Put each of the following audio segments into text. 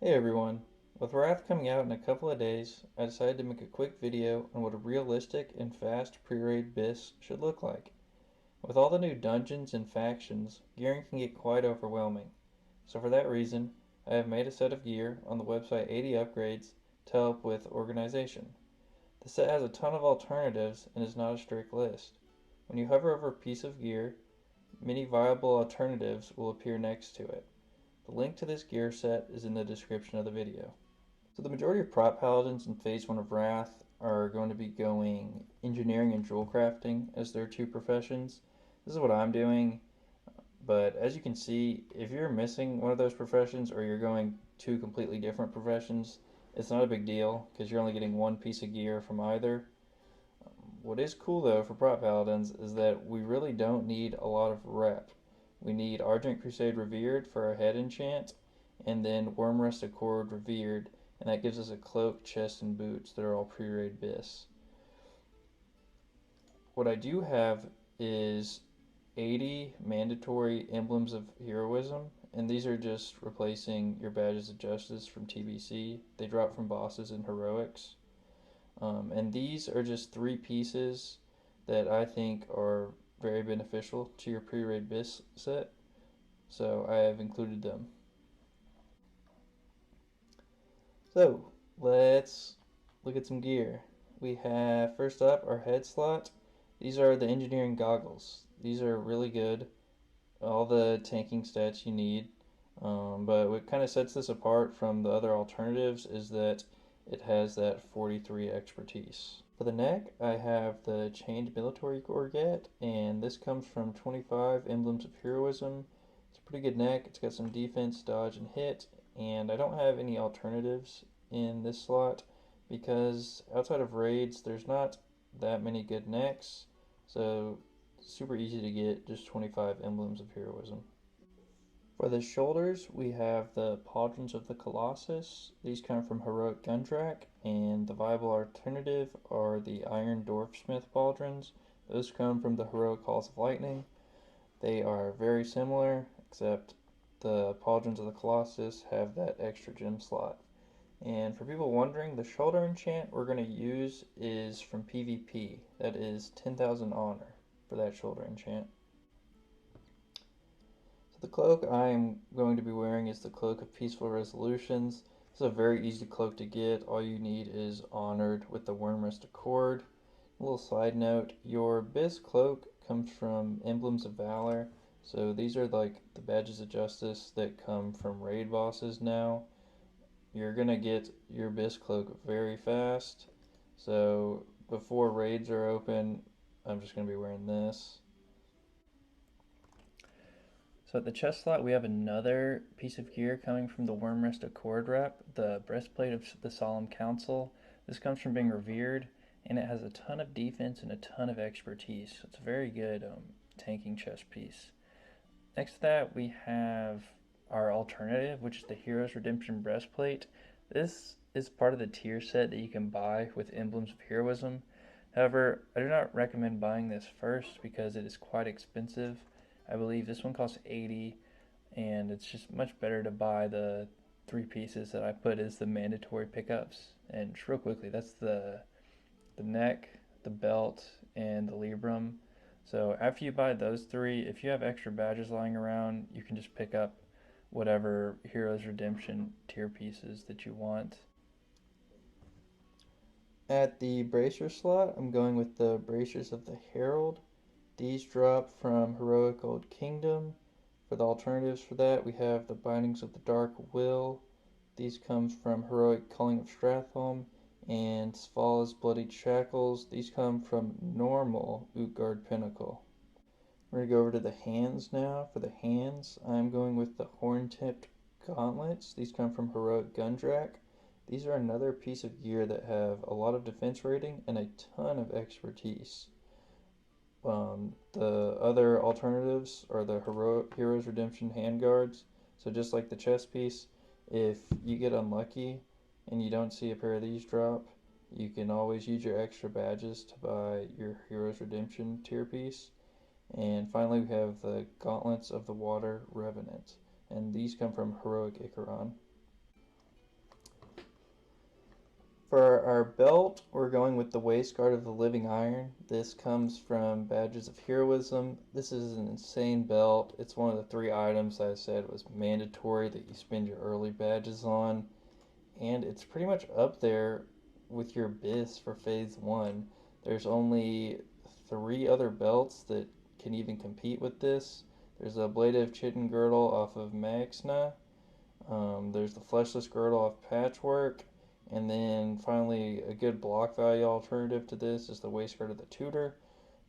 Hey everyone! With Wrath coming out in a couple of days, I decided to make a quick video on what a realistic and fast pre-raid BIS should look like. With all the new dungeons and factions, gearing can get quite overwhelming. So for that reason, I have made a set of gear on the website 80 Upgrades to help with organization. The set has a ton of alternatives and is not a strict list. When you hover over a piece of gear, many viable alternatives will appear next to it. The link to this gear set is in the description of the video. So the majority of prop paladins in Phase 1 of Wrath are going to be going engineering and jewel crafting as their two professions. This is what I'm doing, but as you can see, if you're missing one of those professions or you're going two completely different professions, it's not a big deal because you're only getting one piece of gear from either. What is cool though for prop paladins is that we really don't need a lot of rep. We need Argent Crusade Revered for our head enchant, and then Wormrest Accord Revered, and that gives us a cloak, chest, and boots that are all pre-raid BIS. What I do have is 80 mandatory emblems of heroism, and these are just replacing your badges of justice from TBC. They drop from bosses in heroics. And these are just three pieces that I think are very beneficial to your pre-raid BIS set, so I have included them. So let's look at some gear. We have first up our head slot. These are the engineering goggles. These are really good. All the tanking stats you need. But what kind of sets this apart from the other alternatives is that it has that 43 expertise. For the neck, I have the chained military gorget, and this comes from 25 emblems of heroism. It's a pretty good neck. It's got some defense, dodge, and hit, and I don't have any alternatives in this slot because outside of raids, there's not that many good necks, so super easy to get just 25 emblems of heroism. For the shoulders, we have the Pauldrons of the Colossus. These come from Heroic Gundrak, and the viable alternative are the Iron Dwarfsmith Pauldrons. Those come from the Heroic Halls of Lightning. They are very similar, except the Pauldrons of the Colossus have that extra gem slot. And for people wondering, the shoulder enchant we're going to use is from PvP. That is 10,000 honor for that shoulder enchant. The cloak I am going to be wearing is the Cloak of Peaceful Resolutions. This is a very easy cloak to get. All you need is Honored with the Wormrest Accord. A little side note, your BIS cloak comes from Emblems of Valor. So these are like the badges of justice that come from raid bosses now. You're going to get your BIS cloak very fast. So before raids are open, I'm just going to be wearing this. So at the chest slot, we have another piece of gear coming from the Wormrest Accord rep, the Breastplate of the Solemn Council. This comes from being revered, and it has a ton of defense and a ton of expertise. So it's a very good tanking chest piece. Next to that, we have our alternative, which is the Hero's Redemption Breastplate. This is part of the tier set that you can buy with Emblems of Heroism. However, I do not recommend buying this first because it is quite expensive. I believe this one costs 80, and it's just much better to buy the three pieces that I put as the mandatory pickups. And just real quickly, that's the neck, the belt, and the librum. So after you buy those three, if you have extra badges lying around, you can just pick up whatever Hero's Redemption tier pieces that you want. At the bracer slot, I'm going with the bracers of the Herald. These drop from Heroic Old Kingdom. For the alternatives for that, we have the Bindings of the Dark Will. These come from Heroic Culling of Stratholme, and Svala's Bloodied Shackles. These come from normal Utgard Pinnacle. We're going to go over to the hands now. For the hands, I'm going with the Horn-Tipped Gauntlets. These come from Heroic Gundrak. These are another piece of gear that have a lot of defense rating and a ton of expertise. The other alternatives are the Hero's Redemption handguards. So just like the chest piece, if you get unlucky and you don't see a pair of these drop, you can always use your extra badges to buy your Hero's Redemption tier piece. And finally we have the Gauntlets of the Water Revenant, and these come from Heroic Icaron. For our belt, we're going with the Waistguard of the Living Iron. This comes from Badges of Heroism. This is an insane belt. It's one of the 3 items I said was mandatory that you spend your early badges on. And it's pretty much up there with your BIS for Phase 1. There's only 3 other belts that can even compete with this. There's a Blade Chitin Girdle off of Maxna. There's the Fleshless Girdle off Patchwork. And then finally, a good block value alternative to this is the Waistguard of the Tutor.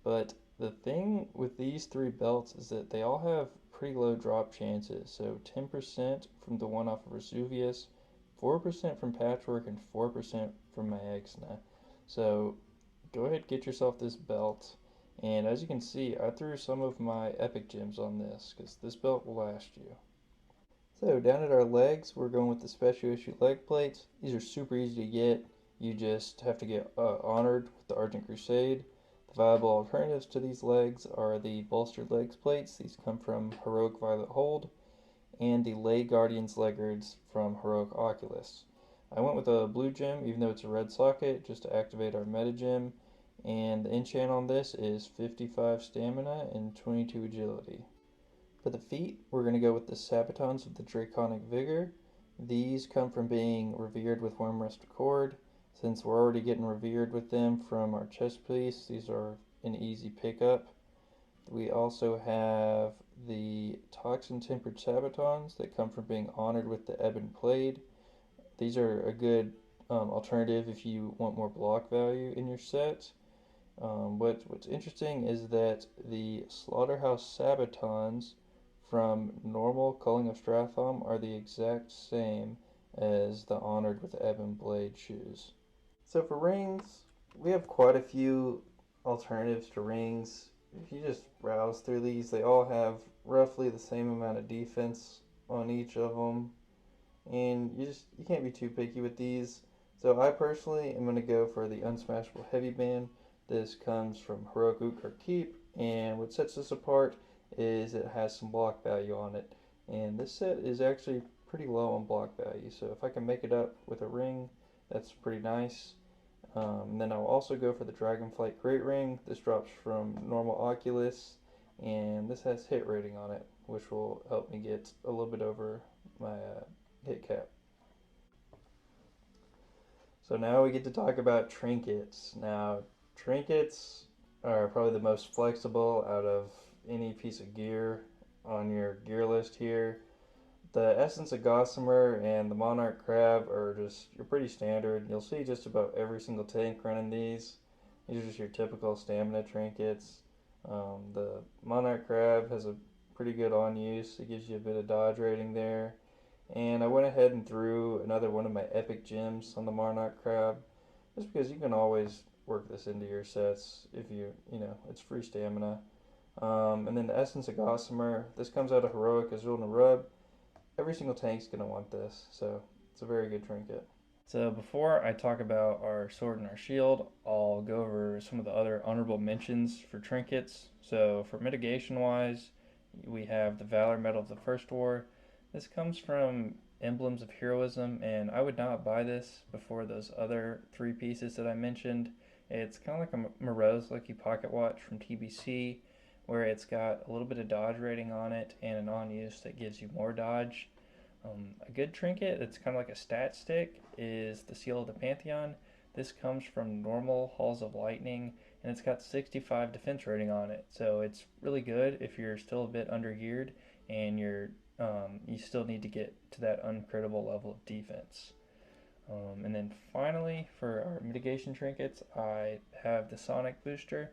But the thing with these 3 belts is that they all have pretty low drop chances. So 10% from the one off of Vesuvius, 4% from Patchwork, and 4% from Maxna. So go ahead, get yourself this belt. And as you can see, I threw some of my epic gems on this because this belt will last you. So down at our legs, we're going with the special issue leg plates. These are super easy to get. You just have to get honored with the Argent Crusade. The viable alternatives to these legs are the bolstered legs plates. These come from Heroic Violet Hold, and the Lay Guardians Leggards from Heroic Oculus. I went with a blue gem, even though it's a red socket, just to activate our meta gem. And the enchant on this is 55 stamina and 22 agility. For the feet, we're going to go with the Sabatons of the Draconic Vigor. These come from being revered with Wormrest Accord. Since we're already getting revered with them from our chest piece, these are an easy pickup. We also have the Toxin Tempered Sabatons that come from being honored with the Ebon Blade. These are a good alternative if you want more block value in your set. What's interesting is that the Slaughterhouse Sabatons from normal Culling of Stratham are the exact same as the honored with Ebon Blade shoes. So for rings, we have quite a few alternatives to rings. If you just browse through these, they all have roughly the same amount of defense on each of them, and you can't be too picky with these. So I personally am going to go for the Unsmashable Heavy Band. This comes from Heroic Utgard Keep, and what sets this apart is it has some block value on it. And this set is actually pretty low on block value, so if I can make it up with a ring, that's pretty nice. And then I'll also go for the Dragonflight Great Ring. This drops from normal Oculus, and this has hit rating on it, which will help me get a little bit over my hit cap. So now we get to talk about trinkets. Now, trinkets are probably the most flexible out of any piece of gear on your gear list here. The Essence of Gossamer and the Monarch Crab are you're pretty standard. You'll see just about every single tank running these. These are just your typical stamina trinkets. The Monarch Crab has a pretty good on use. It gives you a bit of dodge rating there. And I went ahead and threw another one of my epic gems on the Monarch Crab, just because you can always work this into your sets if it's free stamina. And then the Essence of Gossamer, this comes out of Heroic Azul Narub. Every single tank's going to want this, so it's a very good trinket. So before I talk about our sword and our shield, I'll go over some of the other honorable mentions for trinkets. So for mitigation wise, we have the Valor Medal of the First War. This comes from Emblems of Heroism, and I would not buy this before those other 3 pieces that I mentioned. It's kind of like a Morose Lucky Pocket Watch from TBC, where it's got a little bit of dodge rating on it and an on use that gives you more dodge. A good trinket that's kind of like a stat stick is the Seal of the Pantheon. This comes from normal Halls of Lightning, and it's got 65 defense rating on it, so it's really good if you're still a bit undergeared and you still need to get to that uncritable level of defense. And then finally, for our mitigation trinkets, I have the Sonic Booster.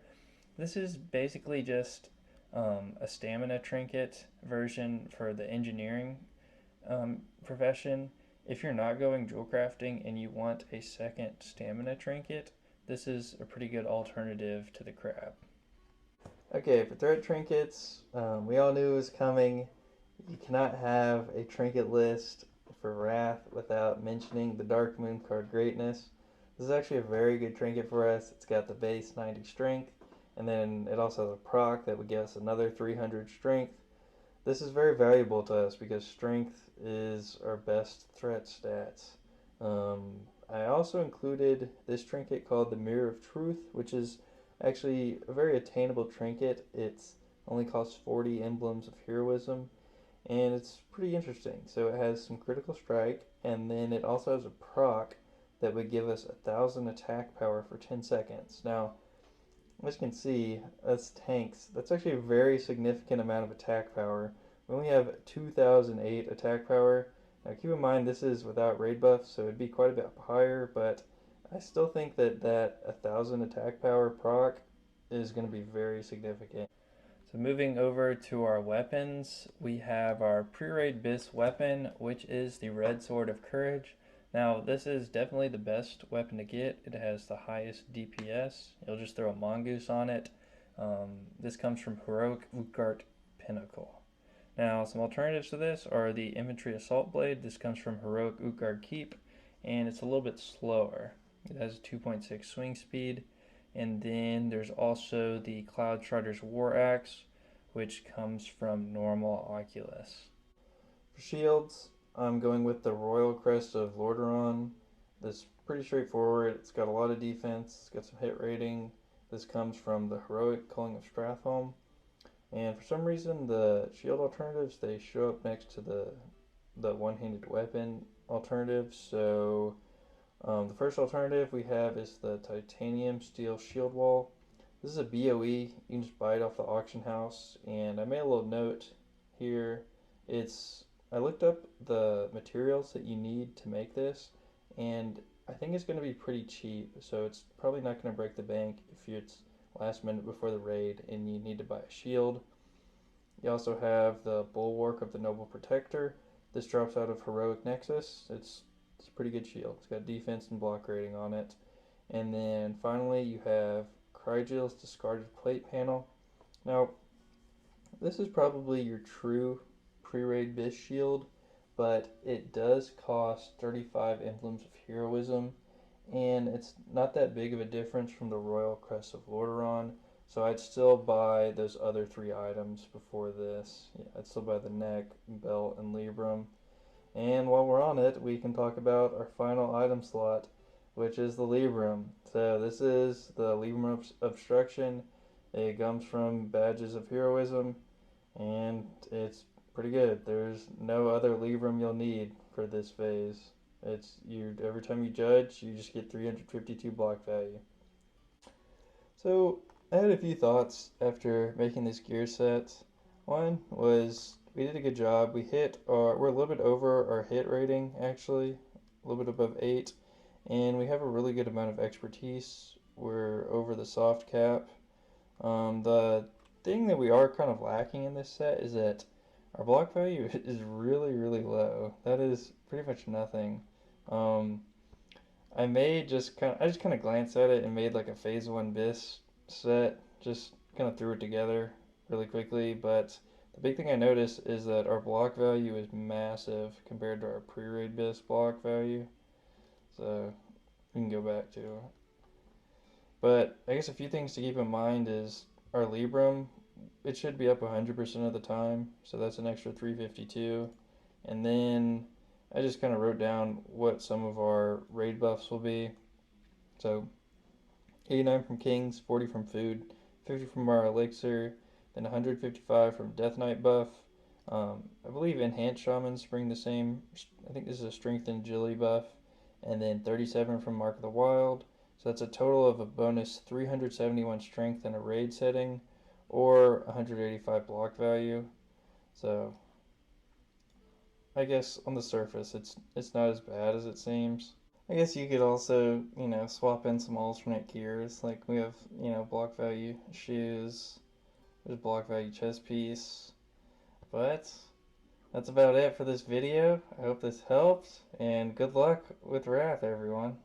This is basically just a stamina trinket version for the engineering profession. If you're not going jewel crafting and you want a second stamina trinket, this is a pretty good alternative to the crab. Okay, for threat trinkets, we all knew it was coming. You cannot have a trinket list for Wrath without mentioning the Dark Moon card Greatness. This is actually a very good trinket for us. It's got the base 90 strength, and then it also has a proc that would give us another 300 strength. This is very valuable to us because strength is our best threat stats. I also included this trinket called the Mirror of Truth, which is actually a very attainable trinket. It's only costs 40 emblems of heroism, and it's pretty interesting. So it has some critical strike, and then it also has a proc that would give us 1,000 attack power for 10 seconds. Now, as you can see, that's tanks. That's actually a very significant amount of attack power. We only have 2008 attack power. Now keep in mind this is without raid buffs, so it'd be quite a bit higher, but I still think that 1,000 attack power proc is going to be very significant. So moving over to our weapons, we have our pre-raid bis weapon, which is the Red Sword of Courage. Now this is definitely the best weapon to get. It has the highest DPS. You'll just throw a mongoose on it. This comes from Heroic Wotlk Pinnacle. Now some alternatives to this are the Infantry Assault Blade. This comes from Heroic Wotlk Keep, and it's a little bit slower. It has a 2.6 swing speed. And then there's also the Cloud Strider's War Axe, which comes from normal Oculus. For shields, I'm going with the Royal Crest of Lordaeron. This is pretty straightforward. It's got a lot of defense. It's got some hit rating. This comes from the Heroic Culling of Stratholme. And for some reason, the shield alternatives, they show up next to the one-handed weapon alternative. So the first alternative we have is the Titanium Steel Shield Wall. This is a BOE. You can just buy it off the auction house. And I made a little note here. I looked up the materials that you need to make this, and I think it's going to be pretty cheap. So it's probably not going to break the bank if it's last minute before the raid and you need to buy a shield. You also have the Bulwark of the Noble Protector. This drops out of Heroic Nexus. It's a pretty good shield. It's got defense and block rating on it. And then finally you have Crygel's Discarded Plate panel. Now, this is probably your true pre-raid bis shield, but it does cost 35 emblems of heroism, and it's not that big of a difference from the Royal Crest of Lordaeron, so I'd still buy those other 3 items before this. Yeah, I'd still buy the neck, belt, and librum. And while we're on it, we can talk about our final item slot, which is the librum. So this is the librum of obstruction. It comes from badges of heroism, and it's pretty good. There's no other librum you'll need for this phase. It's every time you judge, you just get 352 block value. So I had a few thoughts after making this gear set. One was we did a good job. We're a little bit over our hit rating actually, a little bit above 8, and we have a really good amount of expertise. We're over the soft cap. The thing that we are kind of lacking in this set is that our block value is really, really low. That is pretty much nothing. I just kind of glanced at it and made like a phase 1 bis set. Just kind of threw it together really quickly. But the big thing I noticed is that our block value is massive compared to our pre-raid bis block value. So we can go back to it. But I guess a few things to keep in mind is our librum. It should be up 100% of the time, so that's an extra 352. And then I just kind of wrote down what some of our raid buffs will be. So 89 from Kings, 40 from Food, 50 from our Elixir, then 155 from Death Knight buff. I believe Enhanced Shamans bring the same. I think this is a Strength and Agility buff. And then 37 from Mark of the Wild. So that's a total of a bonus 371 Strength in a raid setting, or 185 block value. So I guess on the surface it's not as bad as it seems. I guess you could also, swap in some alternate gears. Like we have, block value shoes, there's block value chest piece. But that's about it for this video. I hope this helped, and good luck with Wrath, everyone.